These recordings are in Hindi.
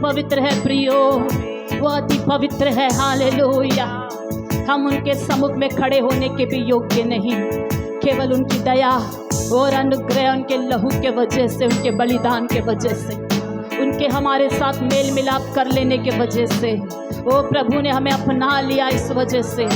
पवित्र है प्रियो, वो अति पवित्र है। हालेलुया। हम उनके सम्मुख में खड़े होने के भी योग्य नहीं, केवल उनकी दया और अनुग्रह, उनके लहू के वजह से, उनके बलिदान के वजह से, उनके हमारे साथ मेल मिलाप कर लेने के वजह से, ओ प्रभु ने हमें अपना लिया इस वजह से।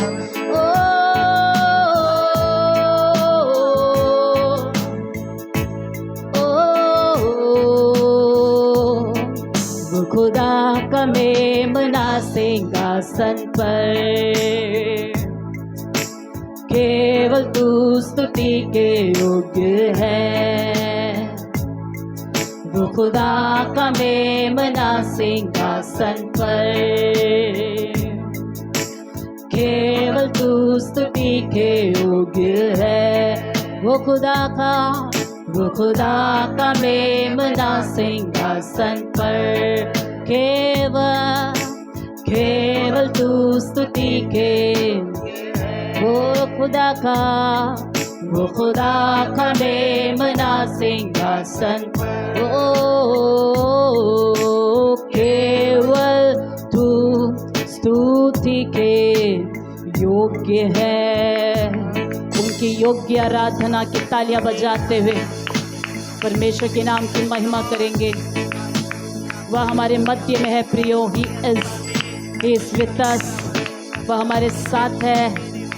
वो खुदा का मेमना सिंहासन पर, केवल तू स्तुति के योग्य है। वो खुदा का मेमना सिंहासन पर, केवल तू स्तुति के योग्य है। वो खुदा का मेमना सिंहासन पर, केवल तू स्तुति के। वो खुदा का मेमना सिंहासन, ओ केवल तू स्तुति के योग्य है। उनकी योग्य आराधना की तालियां बजाते हुए परमेश्वर के नाम की महिमा करेंगे। वह हमारे मध्य में है प्रियो, ही इज विद अस, वह हमारे साथ है,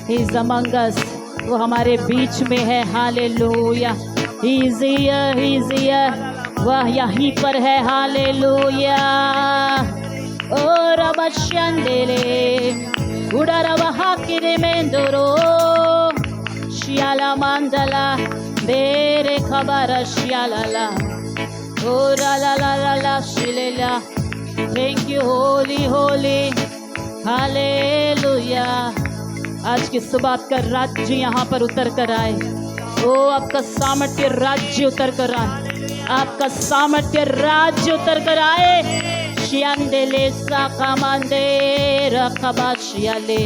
ही इज अमंग अस, वो हमारे बीच में है। हालेलुया। ही इज हियर, वह यहीं पर है। हालेलुया। ओ रबशंदेले उड़ा रबहा किरे मेंदोरो शियाला मंदला देरे खबर शियाला ओ ला ला ला ला ला शिलेला। Thank you holy holy. Hallelujah. आज की सुबह आपका राज्य यहाँ पर उतर कर आए। ओ आपका सामर्थ्य राज्य उतर कर आए, आपका सामर्थ्य राज्य उतर कर आए। शियांदेले साकामांदे रखबाशियाले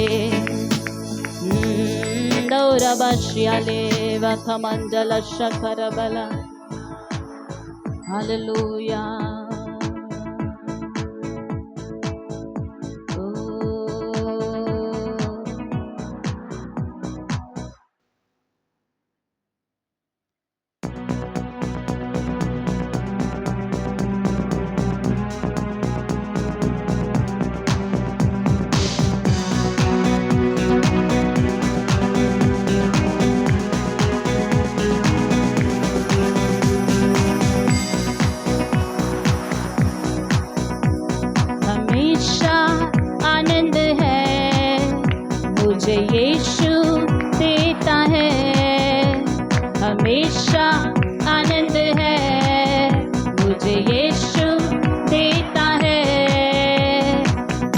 दौरबाशियाले वखमंडल शखरबला। हालेलुया। यीशु देता है, हमेशा आनंद है, मुझे यीशु देता है।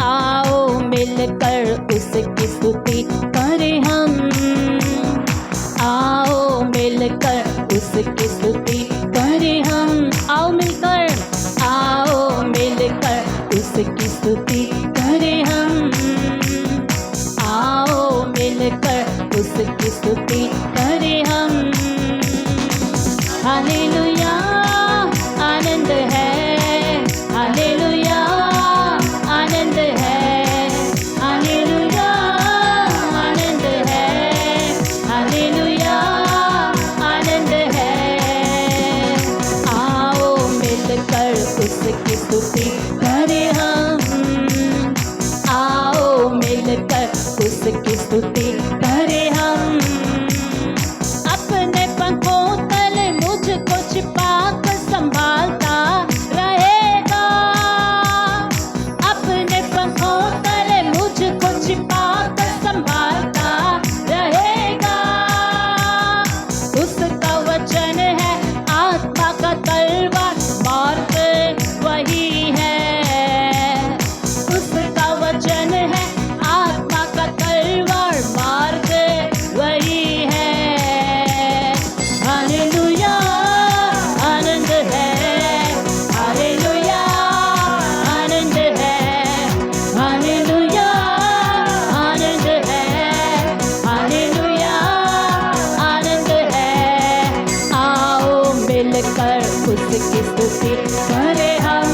आओ मिलकर उसकी स्तुति करें हम, आओ मिलकर उसकी स्तुति करें हम। आओ मिलकर उसकी स्तुति करें हम, आओ मिलकर उसकी स्तुति करें हम। हालेलुया आनंद है, हालेलुया आनंद है, हालेलुया आनंद है, हालेलुया आनंद है। आओ मिलकर उसकी स्तुति करें हम, आओ मिलकर उसकी स्तुति करें हम। अपने पंखों तले मुझको छिपा कर संभालता रहेगा, अपने पंखों तले मुझको छिपा कर संभालता रहेगा। उसका वचन है आत्मा का तलवार, मार्ग वही है। उसका वचन है आत्मा का तलवार, मार्ग वही है। हालेलुया आनंद है, हालेलुया आनंद है, हालेलुया आनंद है, हालेलुया आनंद है। आओ मिलकर उसकी स्तुति करें हम,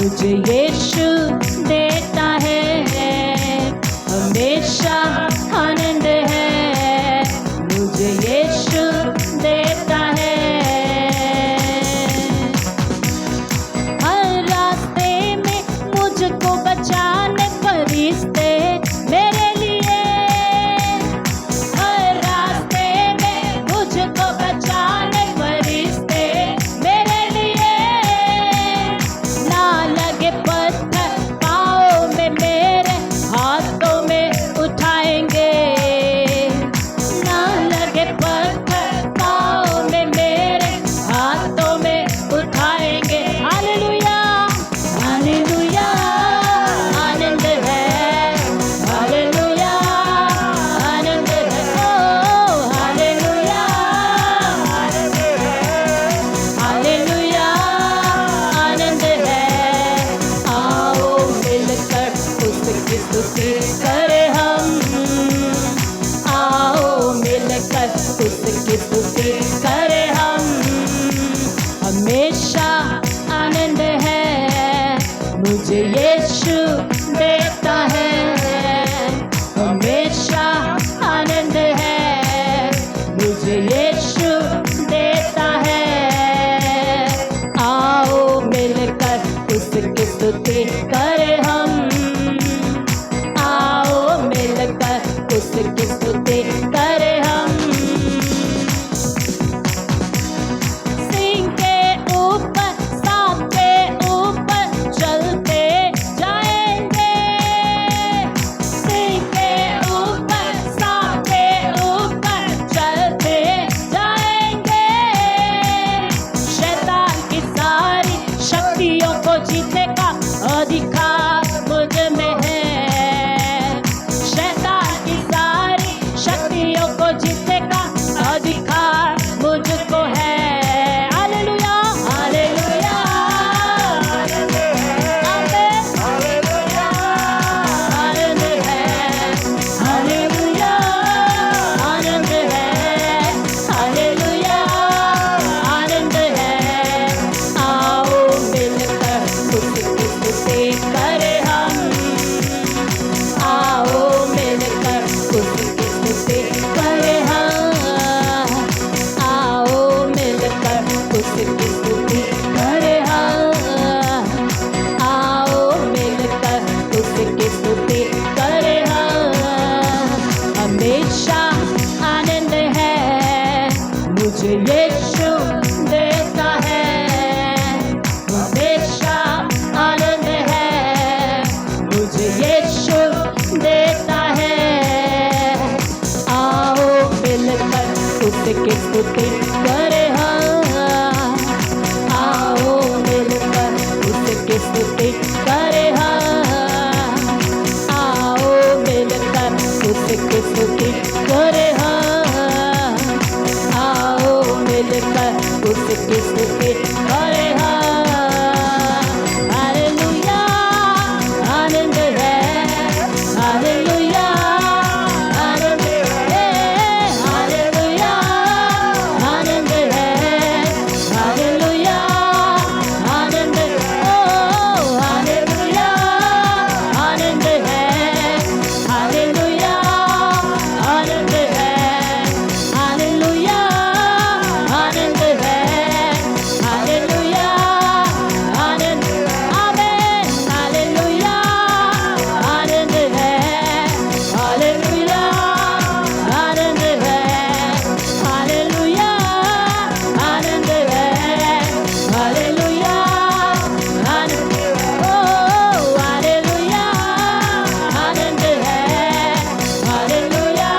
मुझे यीशु देता है हमेशा आनंद है, मुझे यीशु देता है। हर रास्ते में मुझको बचाने फरिश्ते मेरे लिए, हर रास्ते में मुझको बचाने फरिश्ते मेरे लिए। ना लगे पत्थर पाँव में मेरे, हाथों में उठाएंगे। ना लगे पत्थर पाँव में मेरे, हाथों में उठाएंगे। हालेलुया हालेलुया आनंद है, हालेलुया आनंद है, ओ हालेलुया हालेलुया आनंद है। आओ मिलकर उसकी स्तुति करें हम, आओ मिलकर उसकी स्तुति करें हम। हमेशा आनंद है, मुझे यीशु देता है, हमेशा आनंद है, मुझे यीशु देता है। आओ मिलकर उसकी स्तुति करें हम, आओ मिलकर उसकी स्तुति करें हम। सिंह के ऊपर सांप के ऊपर चलते जाएंगे, सिंह के ऊपर सांप के ऊपर चलते जाएंगे। शैतान की सारी शक्तियों को जीतने का अधिकार मुझ में है, शैतान की सारी शक्तियों को जीतने का अधिकार मुझको है। हालेलुया हालेलुया आमीन, हालेलुया आनंद है, हालेलुया आनंद है, हालेलुया आनंद है। आओ मिलकर उसकी स्तुति करें हम, आओ मिलकर उसकी स्तुति करें हम, आओ मिलकर उसकी स्तुति करें हम, आओ मिलकर उसकी स्तुति करें हम। हमेशा आनंद है, मुझे यीशु देता है, हमेशा आनंद है, मुझे यीशु देता है। आओ मिलकर उसकी स्तुति करें हम, आओ मिलकर उसकी स्तुति करें हम, आओ मिलकर उसकी स्तुति करें हम, आओ मिलकर उसकी स्तुति करें हम। हालेलुया आनंद है, हालेलुया आनंद है, हालेलुया आनंद है, हालेलुया आनंद, ओ हालेलुया आनंद है, हालेलुया आनंद है, हालेलुया आनंद है, हालेलुया आनंद, आमीन, हालेलुया आनंद है, हालेलुया आनंद है, हालेलुया आनंद है, हालेलुया आनंद, ओ हालेलुया आनंद है, हालेलुया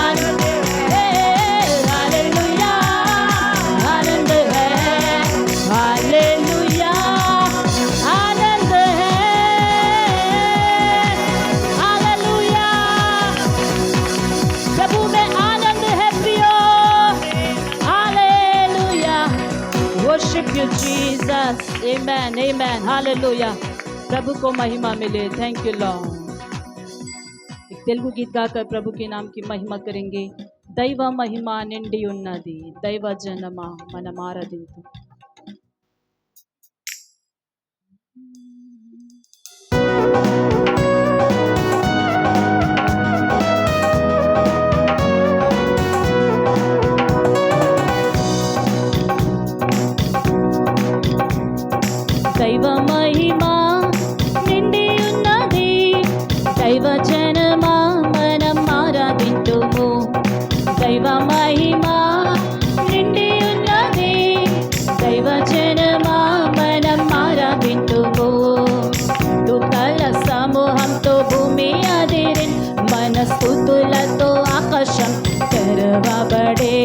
आनंद है, हालेलुया आनंद है, हालेलुया आनंद है, हालेलुया। प्रभु में आनंद है प्रियो, hallelujah. Worship you Jesus, amen amen, hallelujah. प्रभु को महिमा मिले, थैंक यू लॉर्ड। एक तेलुगु गीत गाकर प्रभु के नाम की महिमा करेंगे। దైవ మహిమ నిండి ఉన్నది, దైవ జనమా మనం ఆరాధింతు. దైవ మహిమా నిండి ఉన్నది, దైవ జనమా మనం ఆరాధింతుము. దైవ మహిమా నిండి ఉన్నది, దైవ జనమా మనం ఆరాధింతుము. దూతల సమూహంతో భూమి అదిరిన్, మన స్తుతులతో ఆకాశం తెరవబడే.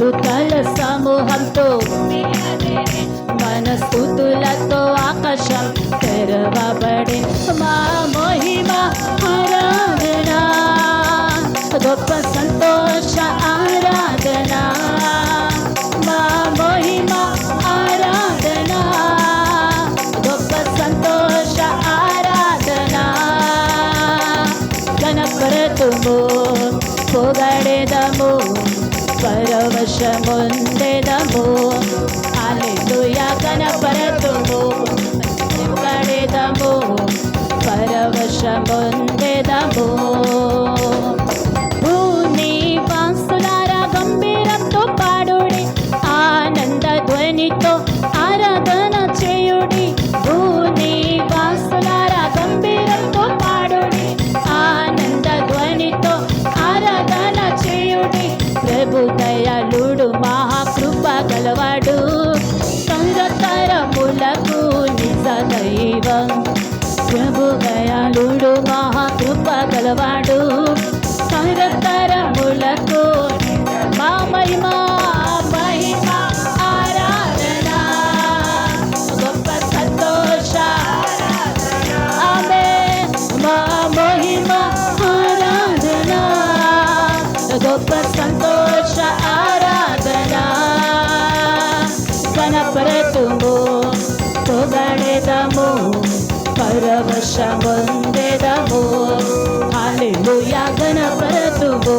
దూతల సమూహంతో భూమి అదిరిన్, మన స్తుతులతో ఆకాశం తెరవబడే. మా మహిమ ఆరాధన, గొప్ప సంతోష ఆరాధన. మా మహిమ ఆరాధన, గొప్ప సంతోష ఆరాధన. గణపరతుము పొగడెదము, పరవశముందెదము. హల్లెలూయా గణపరతుము పొగడెదము, పరవశముందెదము. భూనివాసులారా గంభీరంతో పాడుడి, ఆనంద ధ్వనితో ఆరాధన చేయుడి. భూనివాసులారా గంభీరంతో పాడుడి, ఆనంద ధ్వనితో ఆరాధన చేయుడి. ప్రభు దయాళుడు మహాకృప గలవాడు, తరతరములకు నిజ దైవం. ప్రభు దయాళుడు మహాకృప గలవాడు, తరతరములకు. మా మహిమ మహిమ ఆరాధన, గొప్ప సంతోష ఆమేన్. మా మహిమ ఆరాధన, గొప్ప సంతోష ఆరాధన. గణపరతుము పొగడెదము, పరవశముందెదము. హల్లెలూయా గణపరతుము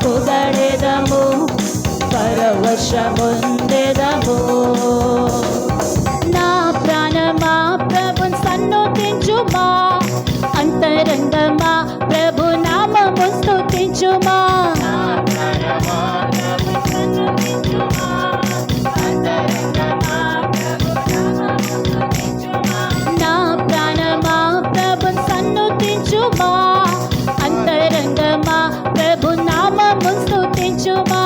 పొగడెదము, పరవశముందెదము. నా ప్రాణమా ప్రభుని సన్నుతించుమా, అంతరంగమా ప్రభు నామము స్తుతించుమా. నా ప్రాణమా ప్రభుని సన్నుతించుమా, అంతరంగమా ప్రభు నామము స్తుతించుమా.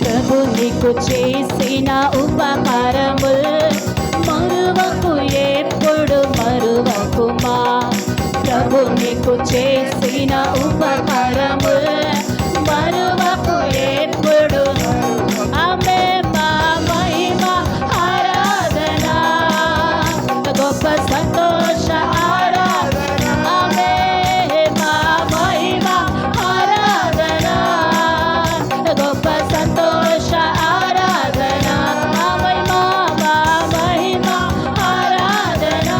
ప్రభు నీకు చేసిన ఉపకారముల్ మరువకు, ఎప్పుడు మరువకుమా. ప్రభు నీకు చేసిన ఉపకారముల్ మరువకు, ఎప్పుడు. ఆమేన్. మా మహిమ ఆరాధన, గొప్ప సంతోష ఆరాధన. ఆమేన్. మా మహిమ ఆరాధన, గొప్ప సంతోష ఆరాధన. ఆమేన్. మా మహిమ ఆరాధన,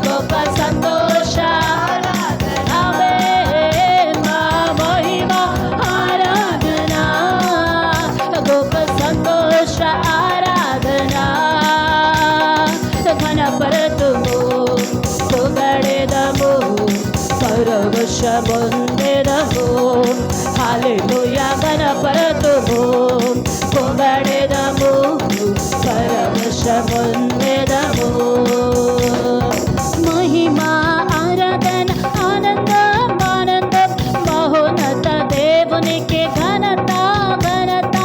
గొప్ప సంతోష ఆరాధన. ఆమేన్. మా మహిమ ఆరాధన, గొప్ప సంతోష ఆరాధన. ఘనపరతుము పొగడెదము, పరవశముందెదము. హల్లెలూయా గణపరతుము పొగడెదము, పరవశముందెదము. మహిమా ఆరాధన ఆనందం ఆనందం, మహోన్నత దేవునికి ఘనత ఘనత.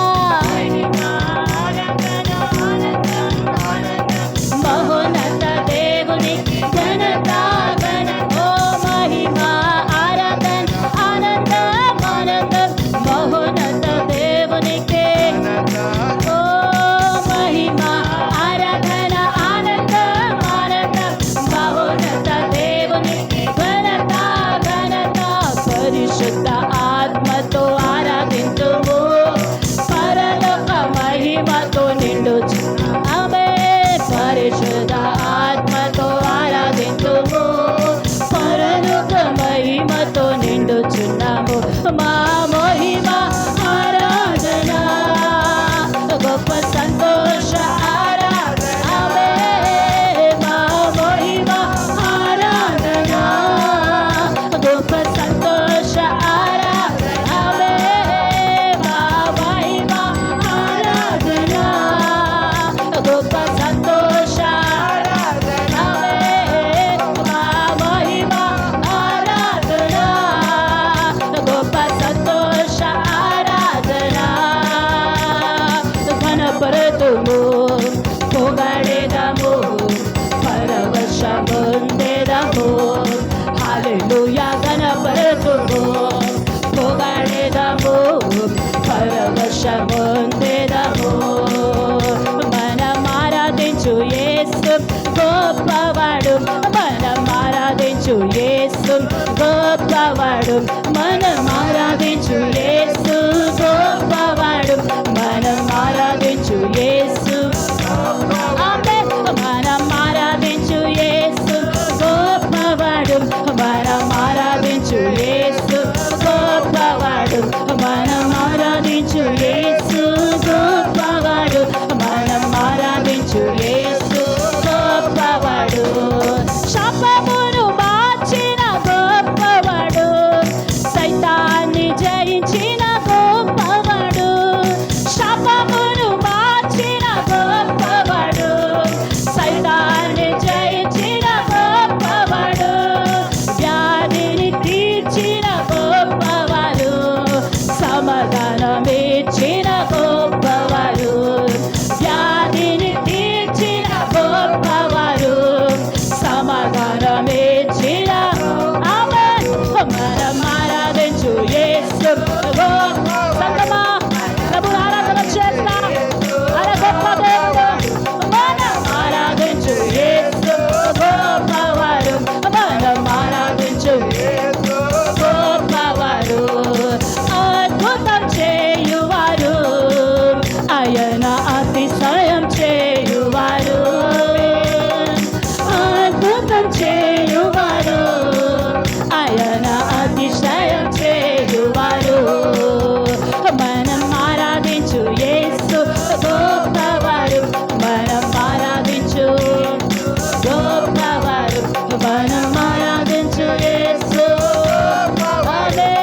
మహోన్నత దేవునికి ఘనత ఘనత. ఓ మహిమా ఆరాధన ఆనందం ఆనందం, మహోన్నత దేవునికి పరవశముందెదము పరవశముందెదము మనం ఆరాధించు యేసు గొప్పవాడు మనం ఆరాధించు యేసు గొప్పవాడు మనం ఆరాధించు యేసు గొప్పవాడు మనం ఆరాధించు యేసు ఆమేన్ మనం ఆరాధించు యేసు గొప్పవాడు మనం ఆరాధించు యేసు గొప్పవాడు మనం ఆరాధించు యేసు గొప్పవాడు మనం ఆరాధించు యేసు గొప్పవాడు శాపమును మార్చిన గొప్పవాడు సైతాన్ని జయించిన గొప్పవాడు శాపమును మార్చిన గొప్పవాడు సైతాన్ని జయించిన గొప్పవాడు వ్యాధిని తీర్చిన గొప్పవాడు సమాధానమిచ్చిన గొప్పవాడు వ్యాధిని తీర్చిన గొప్పవాడు సమాధానమిచ్చిన ఆమేన్ మనం ఆరాధించు యేసు సంగమా ప్రభు ఆరాధన చేస్తాం అలా గొప్ప దేవుడు మనం ఆరాధించు యేసు గొప్పవాడు మనం ఆరాధించు గొప్పవాడు అద్భుతం చేయువారు ఆయన అతిశయం చేయువారు అద్భుతం చేయువారు ఆయన అతిశయం చేయువారు మనం ఆరాధించు యేసు గొప్పవారు మనం ఆరాధించు గొప్పవారు మనం ఆరాధించు యేసు ఆమేన్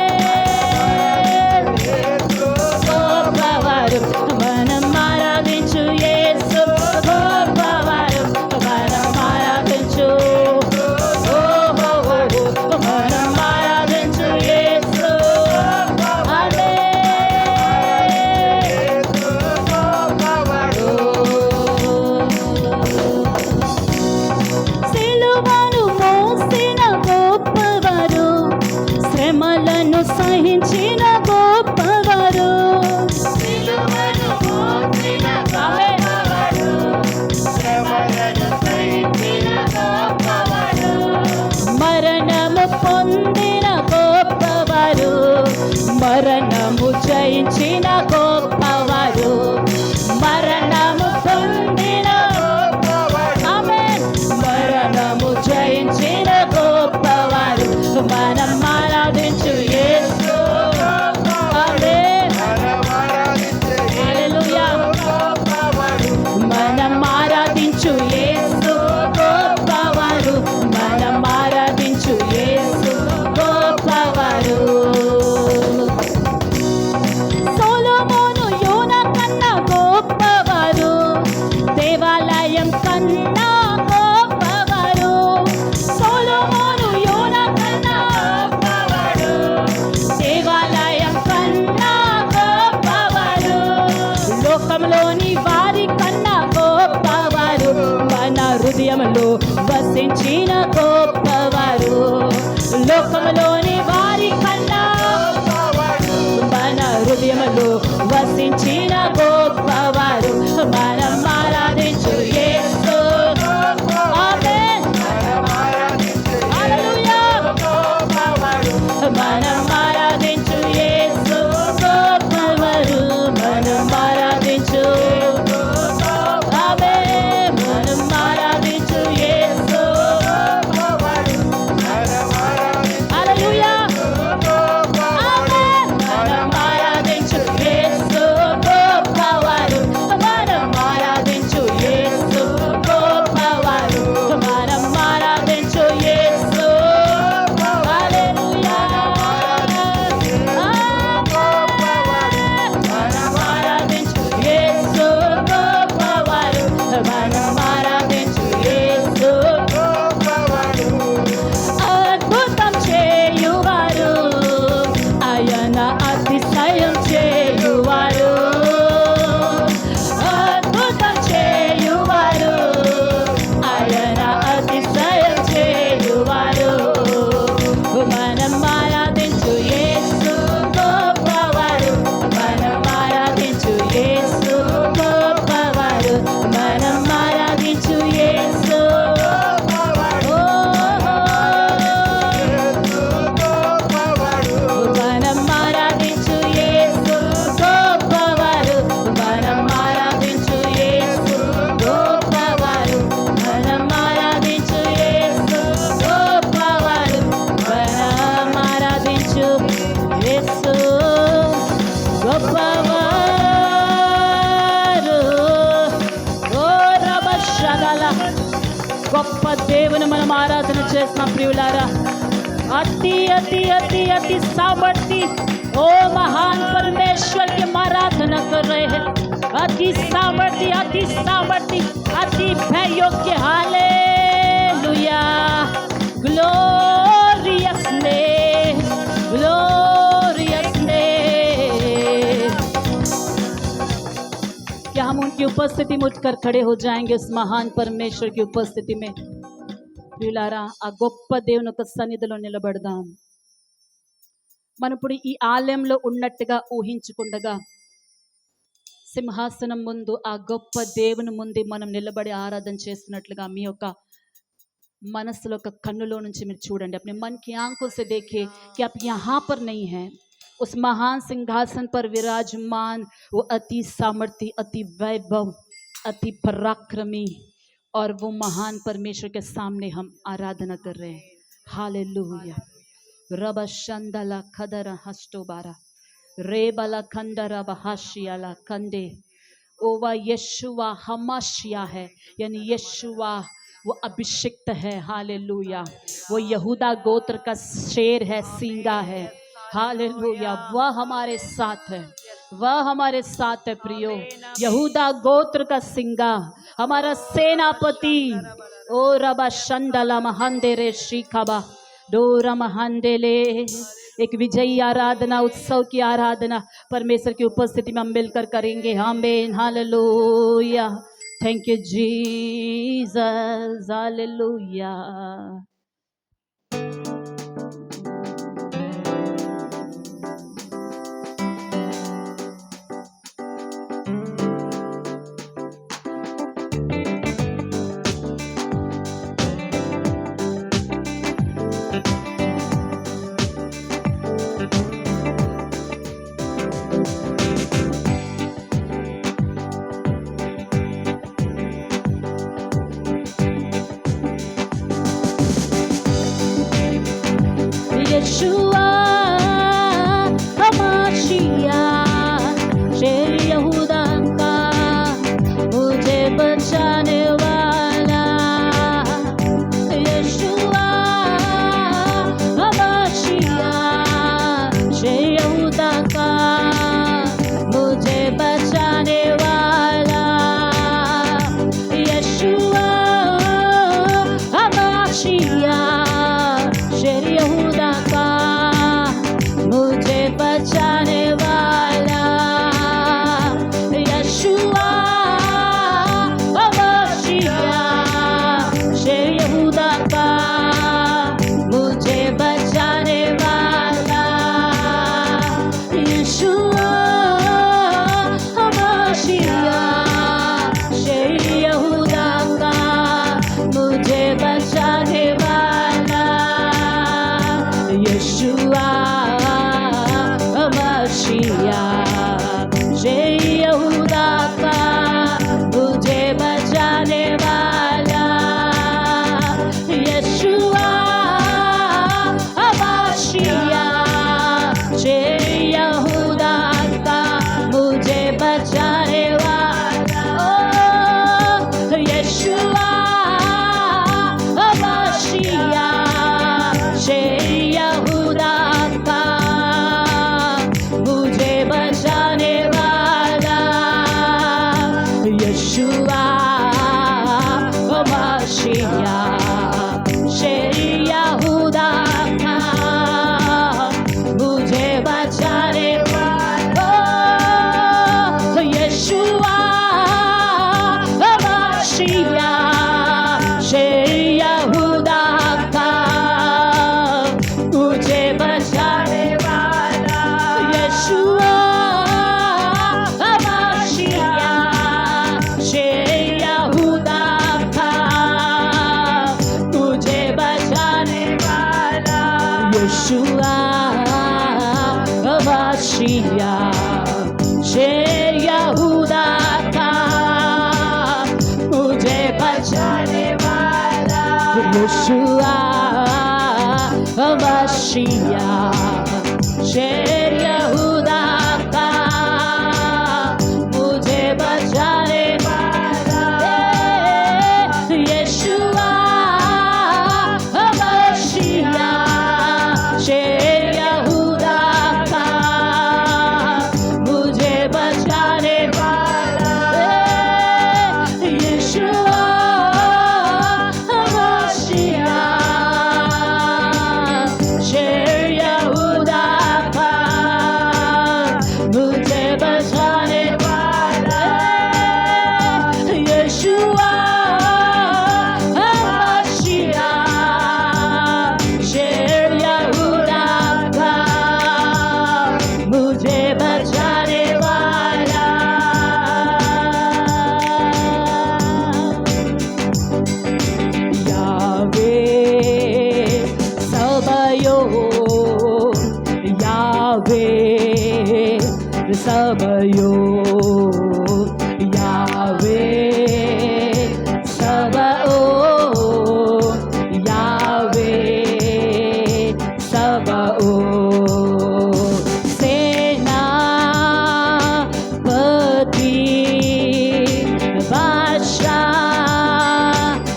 గొప్పవారు మనం ఆరాధించు యేసు గొప్పవారు మనం ఆరాధించు మనం ఆరాధించు యేసు సిలువను మోసిన గొప్పవారు శ్రమలను సహించిన గొప్పవారు సిలువను మోసిన గొప్పవారు శ్రమలను సహించిన గొప్పవారు మరణము పొందిన గొప్పవారు మరణము జయించిన గొప్పవారు మరణము పొందిన ఆమేన్ మరణము జయించిన గొప్పవారు మనం ఆరాధించు యేసు ఆమేన్ హల్లెలూయా మనం ఆరాధించు యేసు గొప్పవారు మనం ఆరాధించు యేసు గొప్పవారు సొలొమోను యోన కన్నా గొప్పవారు దేవాలయం కన్నా గొప్పవారు సొలొమోను యోన కన్నా గొప్పవారు దేవాలయం కన్నా గొప్పవారు లోకంలోని వారి కన్నా గొప్పవారు మన హృదయంలో వసించిన గొప్పవారు లోకంలోని వారి కన్నా మన హృదయంలో వసించిన గొప్పవారు మనం ఆరాధించు యేసు ఆమేన్ హల్లెలూయా మనం ఆరాధించు యేసు గొప్పవారు మనం ఆరాధించు ఆమేన్ మనం ఆరాధించు యేసు హల్లెలూయా ఆమేన్ మనం ఆరాధించు యేసు గొప్పవారు మనం ఆరాధించు గొప్ప దేవుని మనం ఆరాధన చేస్తున్నాం ప్రియులారా. अति अति अति अति सामर्थी ओ महान परमेश्वर की हम आराधना कर रहे हैं. अति सामर्थी अति भय योग्य. Hallelujah. Glorious name, glorious name. क्या हम उनकी उपस्थिति में उठकर खड़े हो जाएंगे उस महान परमेश्वर की उपस्थिति में? ప్రియులారా, ఆ గొప్ప దేవుని యొక్క సన్నిధిలో నిలబడదాం. మనం ఇప్పుడు ఈ ఆలయంలో ఉన్నట్టుగా ఊహించుకుండగా సింహాసనం ముందు ఆ గొప్ప దేవుని ముందు మనం నిలబడి ఆరాధన చేస్తున్నట్లుగా మీ యొక్క మనసులో ఒక కన్నులో నుంచి మీరు చూడండి. अपने मन की आंखों से देखिए कि आप यहाँ पर नहीं हैं. उस महान सिंहासन पर विराजमान वो अति सामर्थी, अति वैभव, अति पराक्रमी और वो महान परमेश्वर के सामने हम आराधना कर रहे हैं. हालेलुया. रब शंदला खदरा हस्टोबारा रेबला खंडरा बहाशियाला कंदे. ओवा यशुआ हमाशिया है, यानी यशुआ वो अभिषिक्त है. हालेलुया. वो यहूदा गोत्र का शेर है, सींगा है. हालेलुया. वह हमारे साथ है, वह हमारे साथ है प्रियो. यहूदा गोत्र का सिंगा, हमारा सेनापति. ओ रबा शंडला महंदेरे श्रीखबा डोरा महंदेले. एक विजयी आराधना, उत्सव की आराधना परमेश्वर की उपस्थिति में हम मिलकर करेंगे. आमीन. Hallelujah. Thank you Jesus. Hallelujah. यशुआ हमाशिया शेर यहूदा का मुझे बचाने वाला. यशुआ हमाशिया शेर यहूदा का मुझे बचाने वाला. यशुआ हमाशिया शेर यहूदा का मुझे बचाने वाला. यशुआ हमाशिया शेर यहूदा का मुझे बचाने वाला. यशुआ हमाशिया शेर यहूदा का मुझे बचाने वाला. यशुआ हमाशिया शेर यहूदा का मुझे बचाने वाला. यशुआ हमाशिया शेर यहूदा का मुझे बचाने वाला. ओ यशुआ हमाशिया शेर यहूदा का मुझे बचाने वाला. यशुआ हमाशिया शेर यहूदा का मुझे बचाने वाला. ओ यशुआ हमाशिया शेर यहूदा का मुझे बचाने वाला. यशुआ हमाशिया शेर यहूदा का मुझे बचाने वाला. यशुआ हमाशिया शेर यहूदा का मुझे बचाने वाला. यशुआ हमाशिया शेर यहूदा का मुझे बचाने वाला. यशुआ Sabayo, Yahweh, Sabaoth, Yahweh, Sabaoth, Senapati, Basha,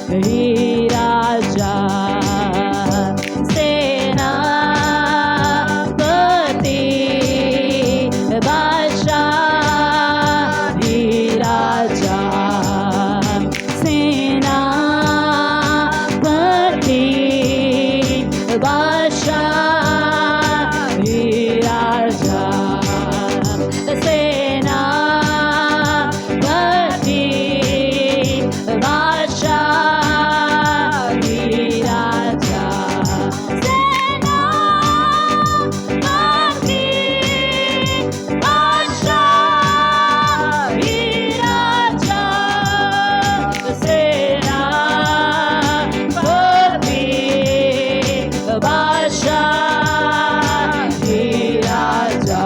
Raja, Senapati, Basha, Raja, Senapati, Basha, Raja, Senapati, Basha, Raja, Senapati, Basha, Raja, Senapati, Basha, Raja,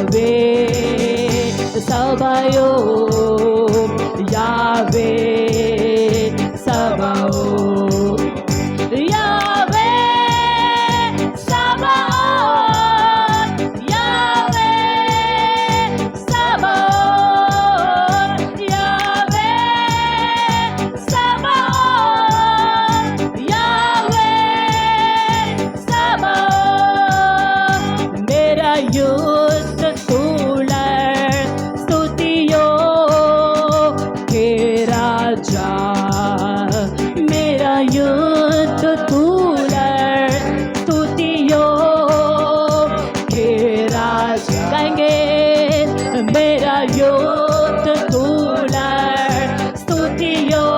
Yahweh, Sabaoth, Yahweh, Sabaoth, Yahweh, Sabaoth, Yahweh, Sabaoth, Yahweh, Sabaoth, Yahweh, Sabaoth, मेरा युद्ध तू लड़, स्तुतियों के राजा, मेरा युद्ध तू लड़, स्तुतियों के राजा, गाएंगे मेरा युद्ध तू लड़, स्तुतियों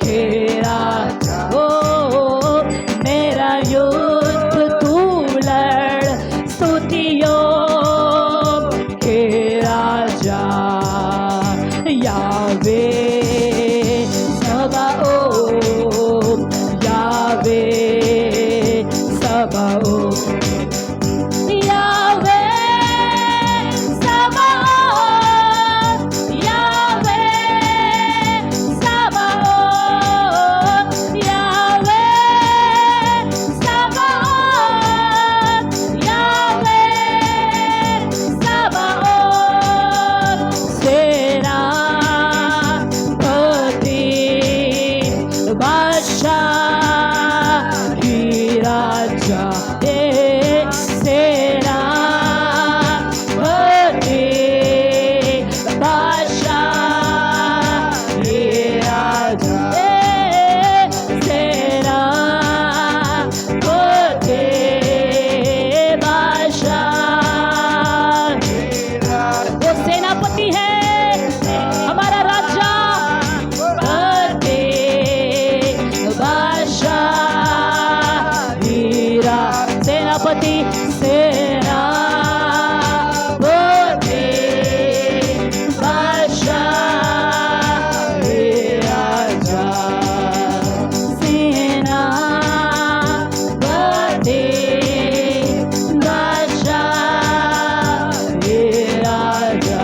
के राजा, ओ मेरा युद्ध तू लड़, स्तुतियों के राजा, यावे सबाओ, यावे सबाओ, यावे सबाओ, यावे सबाओ, यावे सबाओ, यावे सबाओ, सेनापति, बादशाह की राजा, सेनापति, बादशाह की राजा, सेनापति, बादशाह, वो सेनापति है हमारा राजा, पति, बादशाह, हीरा, सेनापति, सेनापति, बादशाह, राजा, सेनापति, बादशाह, राजा,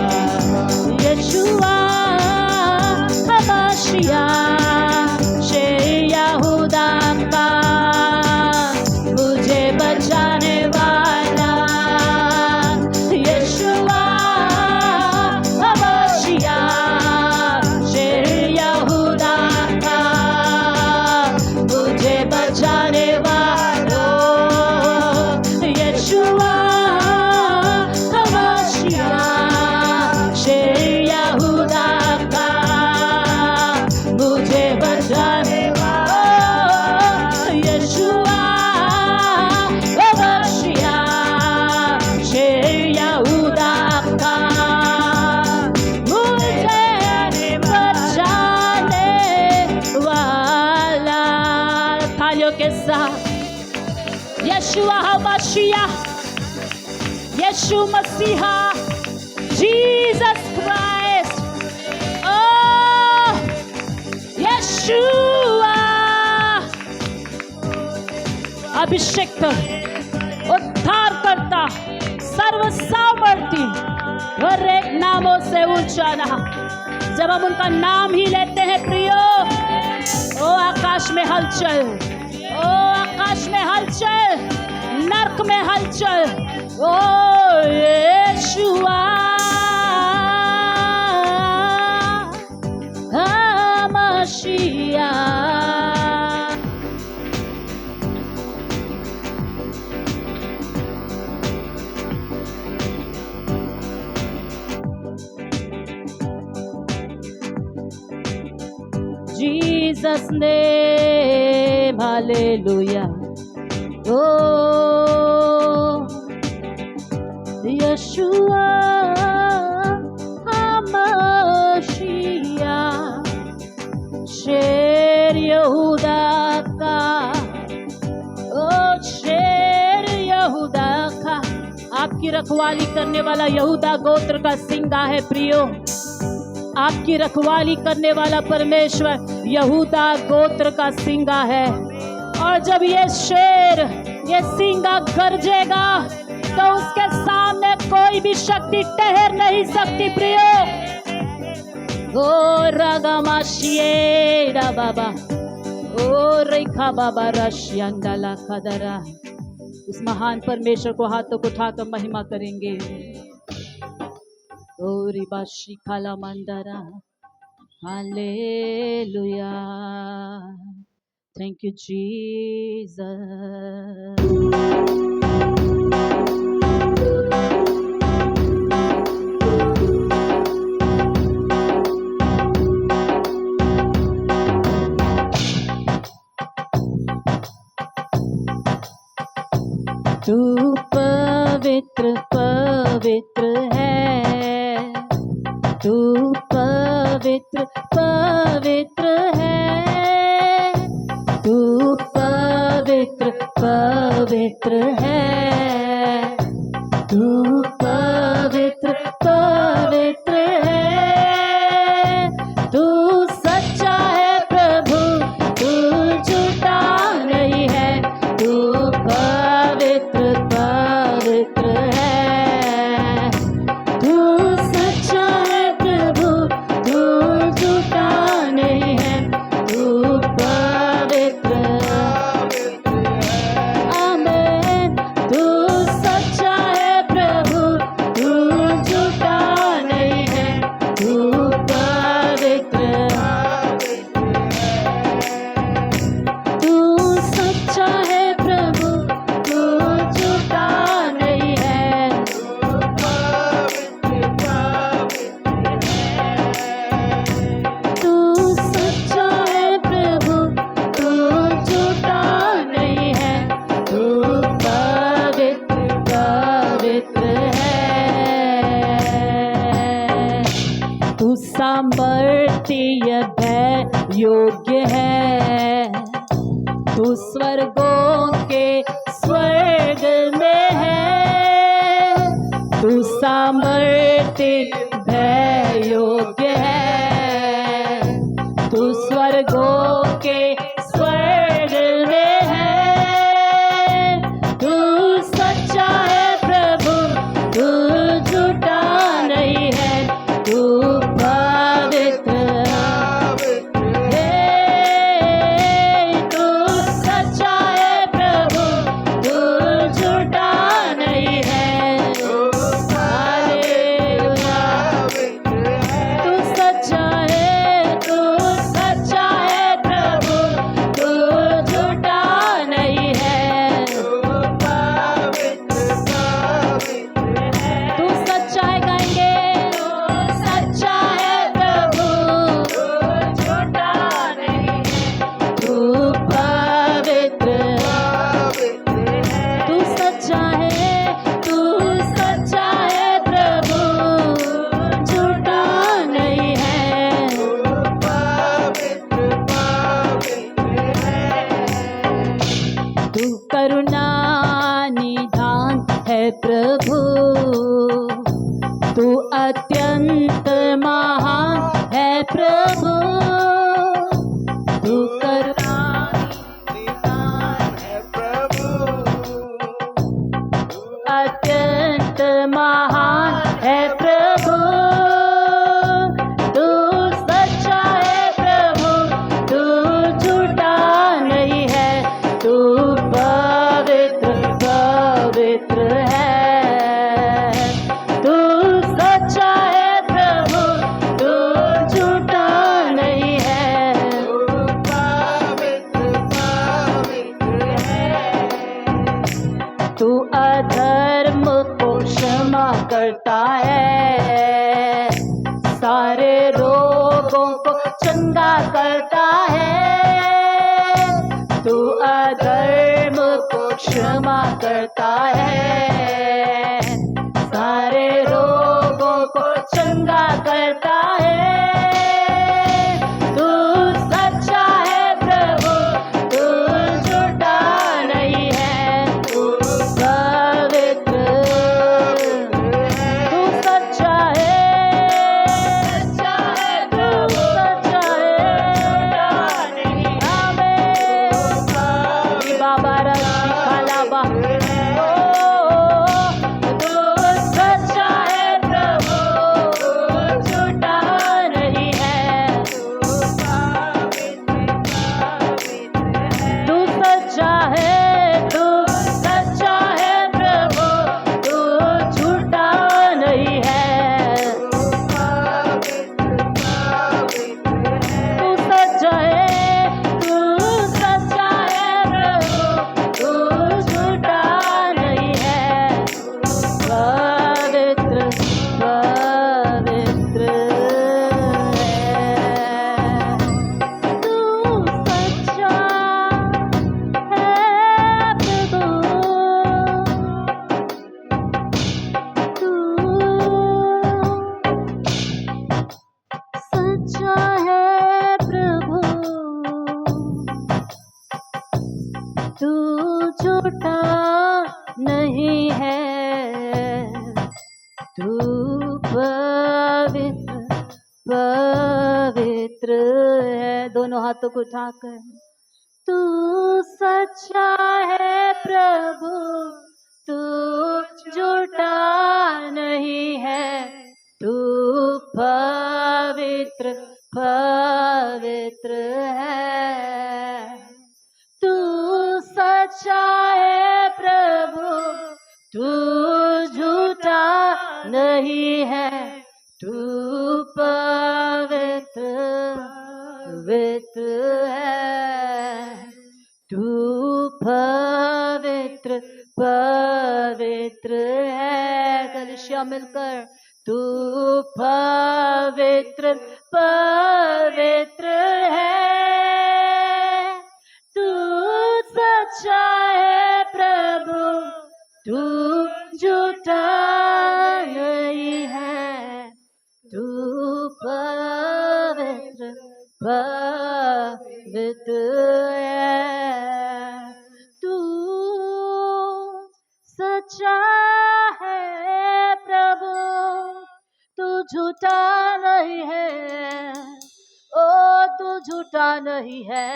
यशुआ हमाशिया, शेर यहूदा का, मुझे बचाने वाला, यशुआ हमाशिया, शेर यहूदा का, मुझे बचाने वाला, यशुआ हमाशिया, शेर यहूदा का, मुझे बचाने वाला, यशुआ हमाशिया, शेर यहूदा का, मुझे बचाने वाला, थालियों के साथ यशुआ हमाशिया, यशु मसीहा, जीसस क्राइस्ट, ओह यशुआ, अभिषेक उद्धार करता से ऊंचा ना। जब हम उनका नाम ही लेते हैं प्रियो, ओ आकाश में हलचल, ओ आकाश में हलचल, नर्क में हलचल। ओ यीशुआ मसीहा। Jesus name, hallelujah. Oh, Yeshua HaMashiach, शेर यहूदा का, ओ शेर यहूदा का। आपकी रखवाली करने वाला यहूदा गोत्र का सिंगा है प्रियो। आपकी रखवाली करने वाला परमेश्वर यहूदा गोत्र का सिंगा है। और जब ये शेर, ये सिंगा गरजेगा तो उसके सामने कोई भी शक्ति ठहर नहीं सकती प्रियो। ओ रगमाशिएरा बाबा, ओ रेखा बाबा रशियंडला खदरा। उस महान परमेश्वर को हाथों को उठाकर महिमा करेंगे। ओ रिबाशी खाला मंदरा, हालेलुया। Thank you Jesus. तू पवित्र पवित्र है, तू पवित्र पवित्र है, तू पवित्र पवित्र है, तू पवित्र पवित्र है। तू सच्चा है प्रभु, तू झूठा नहीं है, तू पवित्र पवित्र है। तू सच्चा है प्रभु, तू झूठा नहीं है, तू पवित्र। आमीन। तू सच्चा है प्रभु, तू झूठा नहीं है, तू पवित्र। तू सच्चा है प्रभु, तू झूठा नहीं है। तू सच्चा है प्रभु, तू झूठा नहीं है, तू पवित्र पवित्र है। तू सामर्थ्य भय योग्य है, तू स्वर्गों के स्वर्ग में है। तू सामर्थ्य भय योग्य है, तू स्वर्गों के स्वर्ग में है। तू सच्चा है प्रभु, तू झूठा नहीं है, तू पवित्र। तू सच्चा है प्रभु, तू झूठा नहीं है। हालेलुया। तू सच्चा है, तू सच्चा है प्रभु, तू झूठा नहीं है। तू सच्चा है गाएंगे, सच्चा है प्रभु, झूठा नहीं है, तू पवित्र। तू सच्चा है, तू सच्चा है प्रभु, झूठा नहीं है। तू करुणा निधान है प्रभु, तू अत्यंत महान है प्रभु। तू करुणा अत्यंत महान है प्रभु। करता है, सारे रोगों को चंगा करता है, तू अधर्म को क्षमा करता है, सारे रोगों को चंगा करता है, तू सच्चा है प्रभु, तू झूठा नहीं है, तू पवित्र, तू सच्चा है, तू सच्चा है, आमीन। बाबा रशी खालाबा, तू सच्चा है प्रभु, झूठा नहीं है, तू सच्चा है, तू सच्चा है प्रभु, तू झूठा नहीं है, तू सच्चा है, तू सच्चा है प्रभु, तू झूठा नहीं है, पवित्र पवित्र है, तू सच्चा है प्रभु, तू सच्चा है प्रभु, तू झूठा नहीं है, तू पवित्र पवित्र है। दोनों हाथों को उठाकर, तू सच्चा है प्रभु, तू झूठा नहीं है, तू पवित्र पवित्र है, तू सच्चा है प्रभु, तू झूठा नहीं है, तू पवित्र पवित्र है, तू पवित्र पवित्र है। कलिसिया मिलकर, तू पवित्र पवित्र है, तू सच्चा है प्रभु, तू झूठा नहीं है, तू पवित्र पवित्र है, तू सच्चा है प्रभु, तू झूठा नहीं है, ओ तू झूठा नहीं है,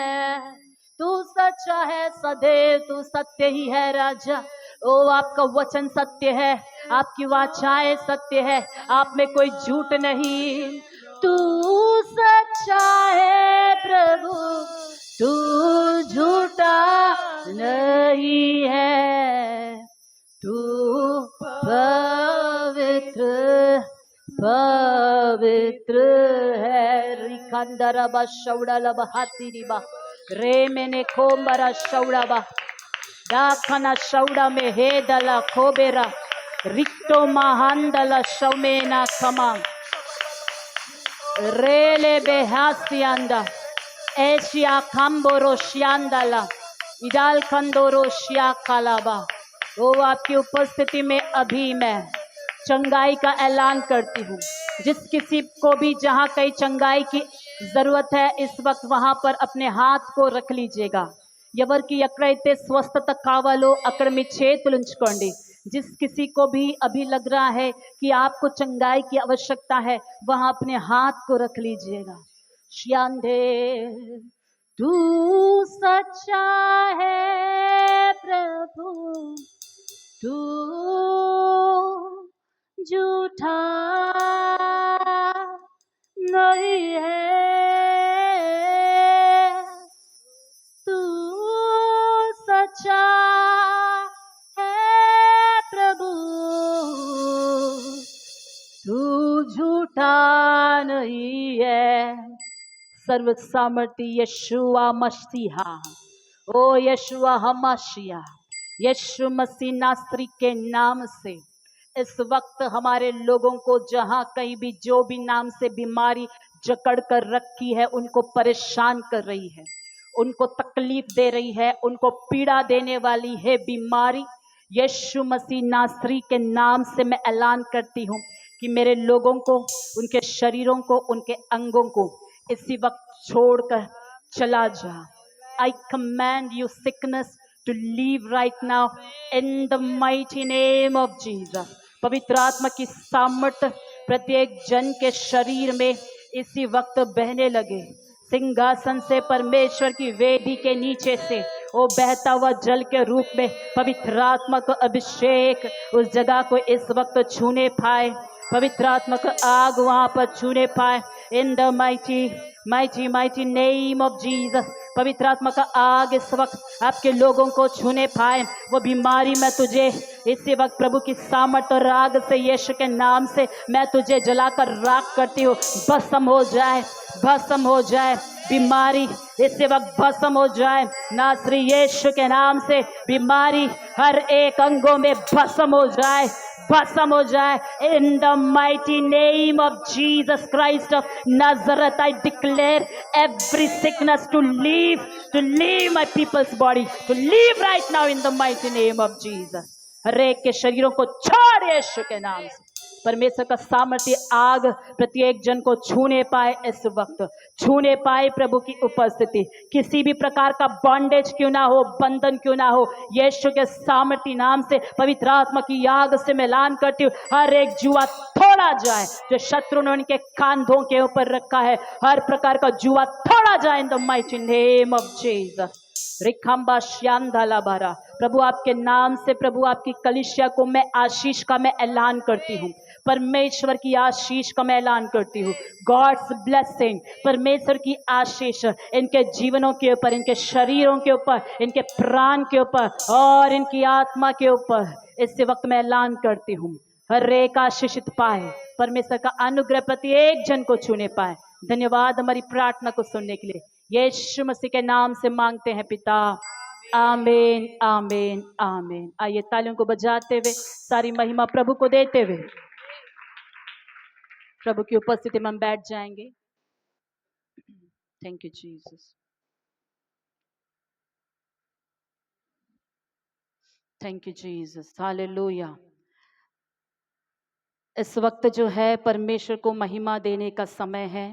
तू सच्चा है सदैव, तू सत्य ही है राजा। ओ आपका वचन सत्य है, आपकी वाचाएं सत्य है, आप में कोई झूठ नहीं, तू सच्चा है प्रभु, तू झूठा नहीं है, तू पवित्र पवित्र है। रिखंदरबा शौड़लबा हातिरिबा रे मैंने खोम्बरा शौड़बा दाखना शौड़ा में हे दला खोबेरा रिक्तो महांदला शौमेना खमा रेले बेहासियांदा एशिया खम्बोरो शियांदला इडाल खंदोरो शिया कालाबा। वो आपकी उपस्थिति में अभी मैं चंगाई का ऐलान करती हूँ। जिस किसी को भी जहाँ कहीं चंगाई की जरूरत है इस वक्त वहां पर अपने हाथ को रख लीजिएगा। ఎవరికి ఎక్కడైతే స్వస్థత కావాలో అక్కడ మీ చేతులు ఉంచుకోండి। जिस किसी को भी अभी लग रहा है कि आपको चंगाई की आवश्यकता है वहां अपने हाथ को रख लीजिएगा। श्यांदे तू सच्चा है प्रभु, तू झूठा नहीं है, तू सच्चा है प्रभु, तू झूठा नहीं है। सर्व सामर्थी यशुआ मसीहा, ओ यशुआ हमाशिया, यशु मसीह नासरी के नाम से इस वक्त हमारे लोगों को जहां कहीं भी जो भी नाम से बीमारी जकड़ कर रखी है, उनको परेशान कर रही है, उनको तकलीफ दे रही है, उनको पीड़ा देने वाली है बीमारी, यीशु मसीह नासरी के नाम से मैं ऐलान करती हूँ कि मेरे लोगों को, उनके शरीरों को, उनके अंगों को इसी वक्त छोड़कर चला जा। I command you sickness to leave right now in the mighty name of Jesus. पवित्र आत्मा की सामर्थ प्रत्येक जन के शरीर में इसी वक्त बहने लगे। सिंहासन से, परमेश्वर की वेदी के नीचे से वो बहता हुआ जल के रूप में पवित्र आत्मा को अभिषेक उस जगह को इस वक्त छूने पाए, पवित्र आत्मा का आग वहां पर छूने पाए। इन the mighty name of Jesus, पवित्र आत्मा का आग इस वक्त आपके लोगों को छूने पाए। वो बीमारी मैं तुझे इसी वक्त प्रभु की सामर्थ और राग से, यीशु के नाम से मैं तुझे जलाकर राख करती हूँ। भस्म हो जाए, भस्म हो जाए बीमारी, इसी वक्त भस्म हो जाए नासरी यीशु के नाम से। बीमारी हर एक अंगों में भस्म हो जाए, भस्म हो जाए। In the mighty name of Jesus Christ of नाजरत, I declare every sickness to leave my people's body, to leave right now in the mighty name of Jesus. हर एक के शरीरों को छोड़ यीशु के नाम से। परमेश्वर का सामर्थ्य आग प्रत्येक जन को छूने पाए, इस वक्त छूने पाए प्रभु की उपस्थिति। किसी भी प्रकार का बॉन्डेज क्यों ना हो, बंधन क्यों ना हो, यीशु के सामर्थ्य नाम से पवित्र आत्मा की आग से मैं ऐलान करती हूँ, हर एक जुआ तोड़ा जाए जो शत्रु ने उनके कांधों के ऊपर रखा है। हर प्रकार का जुआ तोड़ा जाए in the mighty name of Jesus. रिखम्बा श्यांधाला बारा, प्रभु आपके नाम से, प्रभु आपकी कलीसिया को मैं आशीष का मैं ऐलान करती हूँ, परमेश्वर की आशीष का मैं ऐलान करती हूँ। गॉड्स ब्लेसिंग, परमेश्वर की आशीष इनके जीवनों के ऊपर, इनके शरीरों के ऊपर, इनके प्राण के ऊपर और इनकी आत्मा के ऊपर इस वक्त मैं ऐलान करती हूँ। हर एक आशीषित पाए, परमेश्वर का अनुग्रह प्रत्येक जन को छूने पाए। धन्यवाद हमारी प्रार्थना को सुनने के लिए, यीशु मसीह के नाम से मांगते हैं पिता, आमीन आमीन आमीन। आइए तालियों को बजाते हुए, सारी महिमा प्रभु को देते हुए प्रभु की उपस्थिति में हम बैठ जाएंगे। Thank you Jesus, thank you Jesus, hallelujah. इस वक्त जो है परमेश्वर को महिमा देने का समय है।